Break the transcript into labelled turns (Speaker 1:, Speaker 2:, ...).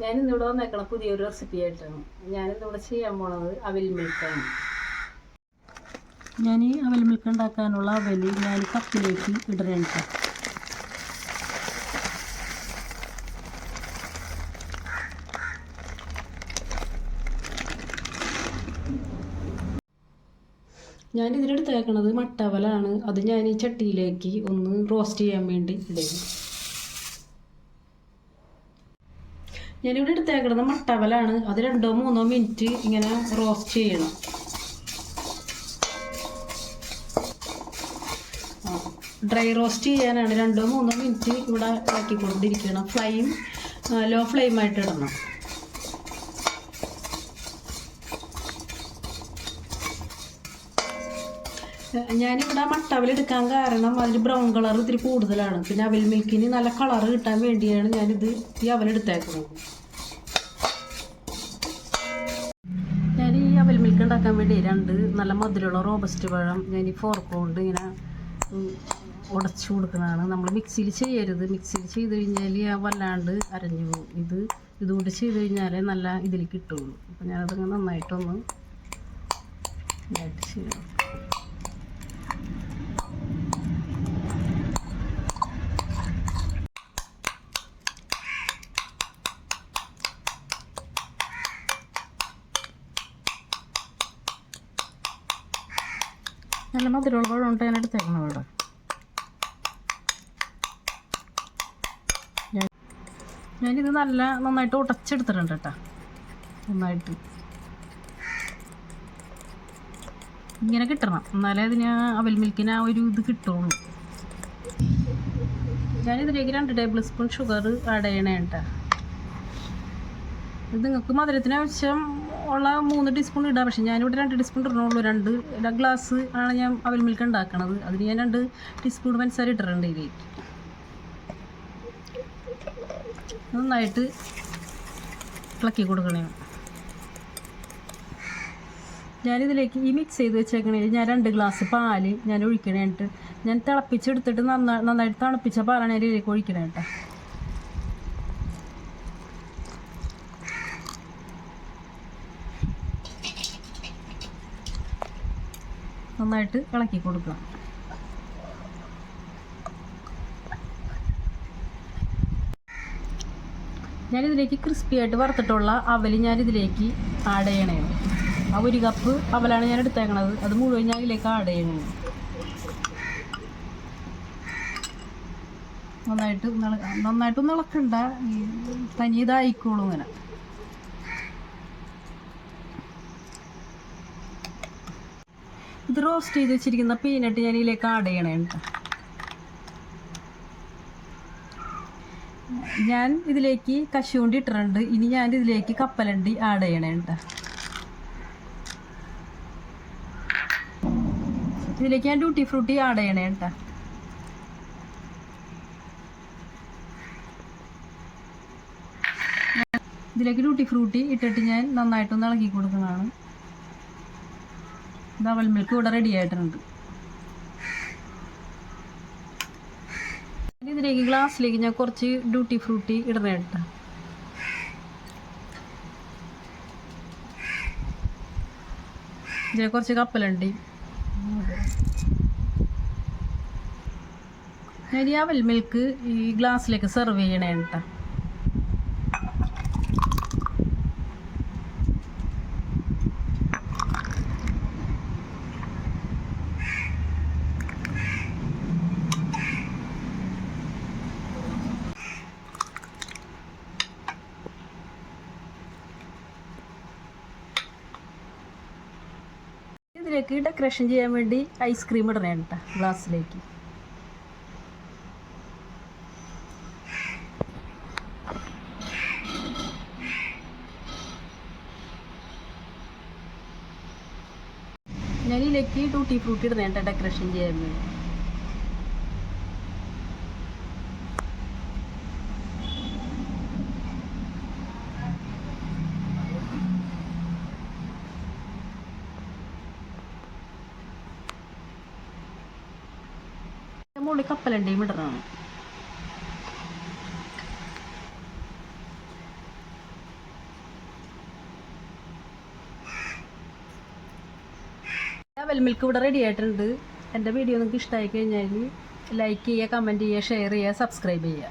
Speaker 1: ഞാനിന്നിവിടെ വന്നേക്കണ പുതിയൊരു റെസിപ്പി ആയിട്ടാണ്. ഞാനിന്നിവിടെ ചെയ്യാൻ പോണത് അവിൽ മിൽക്കാണ്. ഞാൻ ഈ അവിൽ മിൽക്ക് ഉണ്ടാക്കാനുള്ള അവൽ ഞാൻ കപ്പിലേക്ക് ഇടണേണ്ട. ഞാനിതിലെടുത്തേക്കണത് മട്ടവലാണ്. അത് ഞാൻ ഈ ചട്ടിയിലേക്ക് ഒന്ന് റോസ്റ്റ് ചെയ്യാൻ വേണ്ടി ഇടുന്നു. ഞാനിവിടെ എടുത്തേക്കണത് മട്ടവലാണ്. അത് 2-3 മിനിറ്റ് ഇങ്ങനെ റോസ്റ്റ് ചെയ്യണം. ഡ്രൈ റോസ്റ്റ് ചെയ്യാനാണ് 2-3 മിനിറ്റ് ഇവിടെ ഇളക്കിക്കൊണ്ടിരിക്കണം. ഫ്ലെയിം ലോ ഫ്ലെയിമായിട്ട് ഇടണം. ഞാനിവിടെ മട്ടവലെടുക്കാൻ കാരണം അതിൽ ബ്രൗൺ കളർ ഇത്തിരി കൂടുതലാണ്. പിന്നെ അവിൽ മിൽക്കിന് നല്ല കളർ കിട്ടാൻ വേണ്ടിയാണ് ഞാനിത് ഈ അവലെടുത്തേക്കുന്നത്. ഞാൻ ഈ അവിൽ മിൽക്ക് ഉണ്ടാക്കാൻ വേണ്ടി 2 നല്ല മധുരമുള്ള റോബസ്റ്റ് പഴം ഞാൻ ഈ ഫോർക്ക് കൊണ്ട് ഇങ്ങനെ ഉടച്ചു കൊടുക്കുന്നതാണ്. നമ്മൾ മിക്സിയിൽ ചെയ്യരുത്. മിക്സിയിൽ ചെയ്ത് കഴിഞ്ഞാൽ വല്ലാണ്ട് അരഞ്ഞു പോകും. ഇതുകൊണ്ട് ചെയ്ത് കഴിഞ്ഞാലേ നല്ല ഇതിൽ കിട്ടുള്ളൂ. അപ്പം ഞാനതങ്ങനെ നന്നായിട്ടൊന്ന് ചെയ്യണം. നല്ല മധുരമുള്ള പഴമുണ്ട് ഞാൻ എടുത്തേക്കണം ഇവിടെ. ഞാനിത് നന്നായിട്ട് ഉടച്ചെടുത്തിട്ടുണ്ട് കേട്ടോ. നന്നായിട്ട് ഇങ്ങനെ കിട്ടണം, എന്നാലേ അതിന് അവിൽ മിൽക്കിന് ആ ഒരു ഇത് കിട്ടുള്ളൂ. ഞാനിതിലേക്ക് 2 ടേബിൾ സ്പൂൺ ഷുഗർ ആഡ് ചെയ്യണേ കേട്ടോ. ഇത് നിങ്ങൾക്ക് മധുരത്തിന് ആവശ്യം ഉള്ള 3 ടീസ്പൂൺ ഇടാം. പക്ഷേ ഞാനിവിടെ 2 ടീസ്പൂൺ ഇടണുള്ളൂ. 2 ഗ്ലാസ് ആണ് ഞാൻ അവിൽ മിൽക്ക് ഉണ്ടാക്കണത്. അതിന് ഞാൻ 2 ടീസ്പൂൺ പഞ്ചസാര ഇട്ടിട്ടുണ്ട് ഇതിലേക്ക്. നന്നായിട്ട് ഇളക്കി കൊടുക്കണേ. ഞാനിതിലേക്ക് ഈ മിക്സ് ചെയ്ത് വെച്ചേക്കണേ ഞാൻ 2 ഗ്ലാസ് പാല് ഞാൻ ഒഴിക്കണേട്ട്. ഞാൻ തിളപ്പിച്ചെടുത്തിട്ട് നന്നായിട്ട് തണുപ്പിച്ച പാലാണ് ഞാൻ ഇതിലേക്ക് ഒഴിക്കണേട്ടോ. നന്നായിട്ട് ഇളക്കി കൊടുക്കണം. ഞാനിതിലേക്ക് ക്രിസ്പി ആയിട്ട് വറുത്തിട്ടുള്ള അവൽ ഞാനിതിലേക്ക് ആഡ് ചെയ്യണേ. ആ 1 കപ്പ് അവലാണ് ഞാൻ എടുത്തേക്കണത്. അത് മുഴുവൻ ഞാൻ ഇതിലേക്ക് ആഡ് ചെയ്യണേ. നന്നായിട്ടൊന്നും ഇളക്കണ്ട, തനി ഇതായിക്കോളും ഇങ്ങനെ. ഇത് റോസ്റ്റ് ചെയ്ത് വെച്ചിരിക്കുന്ന പീനട്ട് ഞാൻ ഇതിലേക്ക് ആഡ് ചെയ്യണേ കേട്ടോ. ഞാൻ ഇതിലേക്ക് കശുവണ്ടി ഇട്ടിട്ടുണ്ട്. ഇനി ഞാൻ ഇതിലേക്ക് കപ്പലണ്ടി ആഡ് ചെയ്യണേ കേട്ടോ. ഇതിലേക്ക് ഞാൻ ഡ്യൂട്ടി ഫ്രൂട്ടി ആഡ് ചെയ്യണേ കേട്ടോ. ഇതിലേക്ക് ഡ്യൂട്ടി ഫ്രൂട്ടി ഇട്ടിട്ട് ഞാൻ നന്നായിട്ടൊന്ന് ഇളക്കി കൊടുക്കുന്നതാണ്. അവിൽ മിൽക്ക് ഇവിടെ റെഡി ആയിട്ടുണ്ട്. ഇതിലേക്ക് ഗ്ലാസ്സിലേക്ക് ഞാൻ കുറച്ച് ഡ്യൂട്ടി ഫ്രൂട്ടി ഇടണേ കേട്ടോ. ഇതിലെ കുറച്ച് കപ്പലണ്ടി. ഞാൻ ഈ അവിൽ മിൽക്ക് ഈ ഗ്ലാസ്സിലേക്ക് സെർവ് ചെയ്യണേ കേട്ടോ. ഇതിലേക്ക് ഡെക്കറേഷൻ ചെയ്യാൻ വേണ്ടി ഐസ്ക്രീം ഇടണേ കേട്ടോ ഗ്ലാസ്സിലേക്ക്. ഞാനിതിലേക്ക് ഡ്യൂട്ടി ഫ്രൂട്ടി ഇടണേ കേട്ടോ ഡെക്കറേഷൻ ചെയ്യാൻ വേണ്ടി. മുകളിൽ കപ്പലണ്ടിയും ഇടണം. അവൽ മിൽക്ക് ഇവിടെ റെഡി ആയിട്ടുണ്ട്. എൻ്റെ വീഡിയോ നിങ്ങൾക്ക് ഇഷ്ടമായി കഴിഞ്ഞാൽ ലൈക്ക് ചെയ്യുക, കമൻറ്റ് ചെയ്യുക, ഷെയർ ചെയ്യുക, സബ്സ്ക്രൈബ് ചെയ്യുക.